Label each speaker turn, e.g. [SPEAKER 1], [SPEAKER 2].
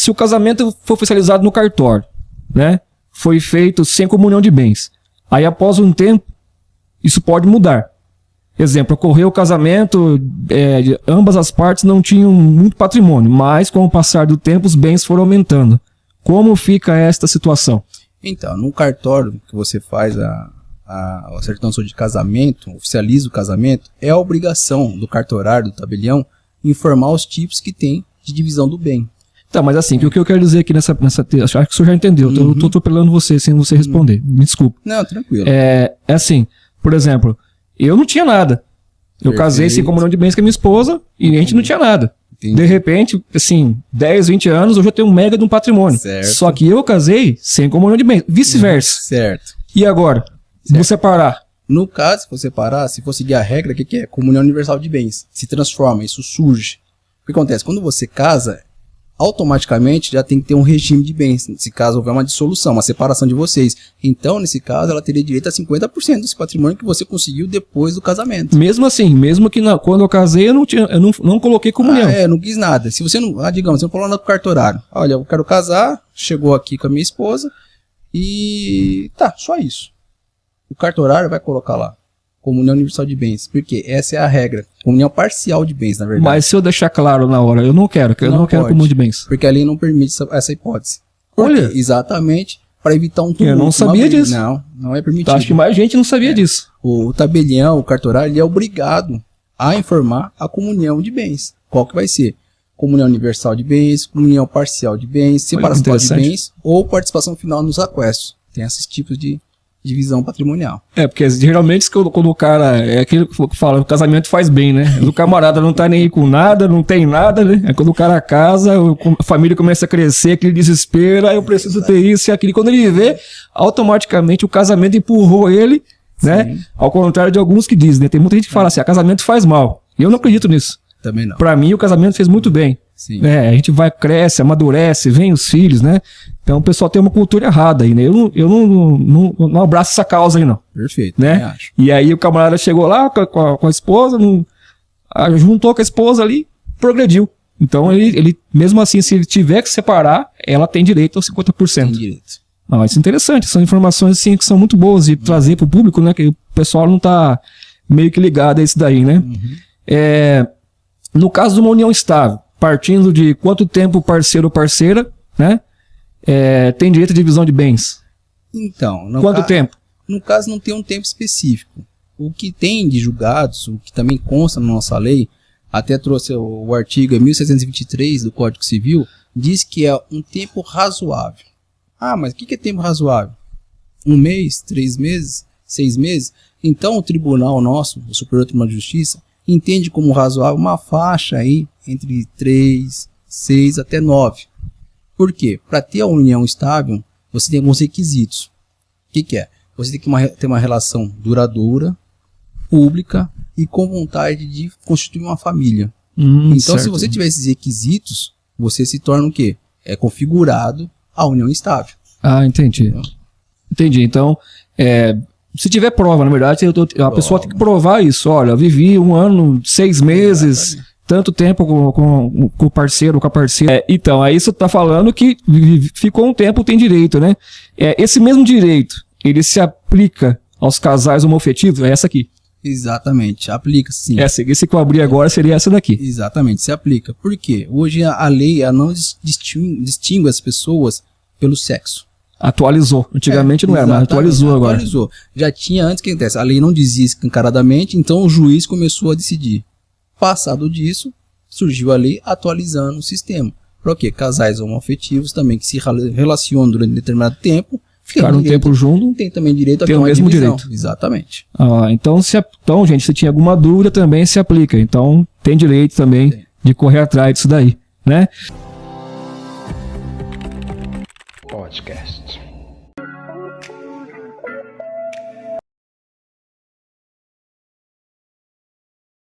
[SPEAKER 1] se o casamento for oficializado no cartório, né? Foi feito sem comunhão de bens. Aí, após um tempo, isso pode mudar. Exemplo, ocorreu o casamento, ambas as partes não tinham muito patrimônio, mas com o passar do tempo os bens foram aumentando. Como fica esta situação?
[SPEAKER 2] Então, no cartório que você faz a certidão de casamento, oficializa o casamento, é a obrigação do cartorário, do tabelião, informar os tipos que tem de divisão do bem.
[SPEAKER 1] Tá, mas assim, o que eu quero dizer aqui acho que o senhor já entendeu, eu tô atropelando você sem você responder, me desculpa.
[SPEAKER 2] Não, tranquilo.
[SPEAKER 1] É assim, por exemplo, eu não tinha nada. Eu casei sem comunhão de bens com a minha esposa e a gente não tinha nada. Entendi. De repente, assim, 10, 20 anos, hoje eu tenho um mega de um patrimônio.
[SPEAKER 2] Certo.
[SPEAKER 1] Só que eu casei sem comunhão de bens, vice-versa.
[SPEAKER 2] Certo.
[SPEAKER 1] E agora? Vou separar.
[SPEAKER 2] No caso, se for separar, se for seguir a regra, o que é? Comunhão universal de bens. Se transforma, isso surge. O que acontece? Quando você casa, automaticamente já tem que ter um regime de bens, se caso houver uma dissolução, uma separação de vocês. Então, nesse caso, ela teria direito a 50% desse patrimônio que você conseguiu depois do casamento.
[SPEAKER 1] Mesmo assim, mesmo que quando eu casei, eu não coloquei comunhão.
[SPEAKER 2] Não quis nada. Se você não, digamos, você não falou nada pro cartorário. Olha, eu quero casar, chegou aqui com a minha esposa e tá, só isso. O cartorário vai colocar lá comunhão universal de bens, porque essa é a regra. Comunhão parcial de bens, na verdade.
[SPEAKER 1] Mas se eu deixar claro na hora, eu não quero comunhão de bens.
[SPEAKER 2] Porque a lei não permite essa hipótese.
[SPEAKER 1] Olha.
[SPEAKER 2] Exatamente, para evitar um tumulto.
[SPEAKER 1] Eu não sabia disso.
[SPEAKER 2] Não é permitido.
[SPEAKER 1] Então, acho que mais gente não sabia disso.
[SPEAKER 2] O tabelião, o cartorário, ele é obrigado a informar a comunhão de bens. Qual que vai ser? Comunhão universal de bens, comunhão parcial de bens, separação de bens ou participação final nos aquestos. Tem esses tipos de divisão patrimonial.
[SPEAKER 1] Porque geralmente quando o cara, é aquilo que fala, o casamento faz bem, né? O camarada não tá nem aí com nada, não tem nada, né? É quando o cara casa, a família começa a crescer, aquele desespero, eu preciso ter isso e aquilo. Quando ele vê, automaticamente o casamento empurrou ele, né? Sim. Ao contrário de alguns que dizem, né? Tem muita gente que fala assim, casamento faz mal. E eu não acredito nisso.
[SPEAKER 2] Também não.
[SPEAKER 1] Pra mim, o casamento fez muito bem.
[SPEAKER 2] Sim.
[SPEAKER 1] A gente vai, cresce, amadurece, vem os filhos, né? Então o pessoal tem uma cultura errada aí, né? Eu não abraço essa causa aí, não.
[SPEAKER 2] Perfeito,
[SPEAKER 1] né?
[SPEAKER 2] Acho.
[SPEAKER 1] E aí o camarada chegou lá com a esposa, juntou com a esposa ali, progrediu. Então ele, mesmo assim, se ele tiver que separar, ela tem direito aos 50%.
[SPEAKER 2] Tem direito.
[SPEAKER 1] Não, isso é interessante, são informações assim, que são muito boas de trazer para o público, né? Que o pessoal não tá meio que ligado a isso daí, né? No caso de uma união estável, partindo de quanto tempo o parceiro ou parceira, né? Tem direito de divisão de bens.
[SPEAKER 2] Então,
[SPEAKER 1] quanto tempo?
[SPEAKER 2] No caso, não tem um tempo específico. O que tem de julgados, o que também consta na nossa lei, até trouxe o artigo 1623 do Código Civil, diz que é um tempo razoável. Ah, mas o que é tempo razoável? 1 mês, 3 meses, 6 meses? Então o tribunal nosso, o Superior Tribunal de Justiça, entende como razoável uma faixa aí entre 3, 6 até 9. Por quê? Para ter a união estável, você tem alguns requisitos. O que é? Você tem que ter uma relação duradoura, pública e com vontade de constituir uma família. Então, certo. Se você tiver esses requisitos, você se torna o quê? É configurado a união estável.
[SPEAKER 1] Ah, entendi. Entendi. Então, se tiver prova, na verdade, a pessoa tem que provar isso. Olha, eu vivi 1 ano, 6 meses... tanto tempo com o parceiro, com a parceira. Então, aí você está falando que ficou um tempo, tem direito, né? Esse mesmo direito, ele se aplica aos casais homoafetivos? É essa aqui.
[SPEAKER 2] Exatamente, aplica-se sim.
[SPEAKER 1] Esse que eu abri agora seria essa daqui.
[SPEAKER 2] Exatamente, se aplica. Por quê? Hoje a lei não distingue as pessoas pelo sexo.
[SPEAKER 1] Atualizou. Antigamente não era, mas atualizou agora.
[SPEAKER 2] Atualizou. Já tinha antes, o que acontece? A lei não dizia escancaradamente, então o juiz começou a decidir. Passado disso, surgiu a lei atualizando o sistema. Para o quê? Casais homoafetivos também que se relacionam durante determinado tempo,
[SPEAKER 1] ficaram um tempo junto,
[SPEAKER 2] tem também direito a ter
[SPEAKER 1] o mesmo
[SPEAKER 2] divisão.
[SPEAKER 1] Direito.
[SPEAKER 2] Exatamente.
[SPEAKER 1] Então, gente, se tinha alguma dúvida também se aplica. Então, tem direito também de correr atrás disso daí, né?
[SPEAKER 3] Podcast.